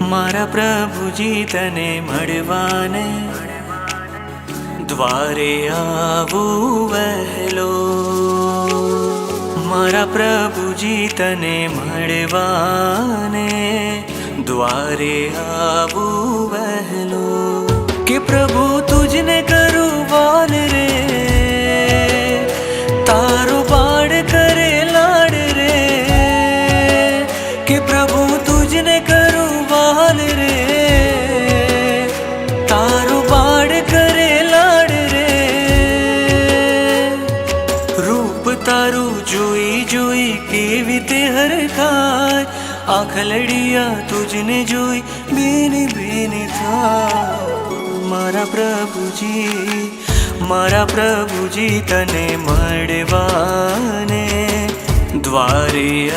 મારા પ્રભુજી તને મળવાને દ્વારે આવું વહેલો. મારા પ્રભુજી તને મળવાને દ્વારે આવું વહેલો. કે પ્રભુ તુજને કરું વાલ રે, તારો બાળ કરે લાડ રે. કે પ્રભુ તુજને કરું વાલ રે, તારો બાળ કરે લાડ રે. રૂપ તારું જોઈ જોઈ કેવી તે હરખાય, આંખલડિયા તુજને જોઈ બેની બેની થાય. મારા પ્રભુજી તને મળવાને દ્વારે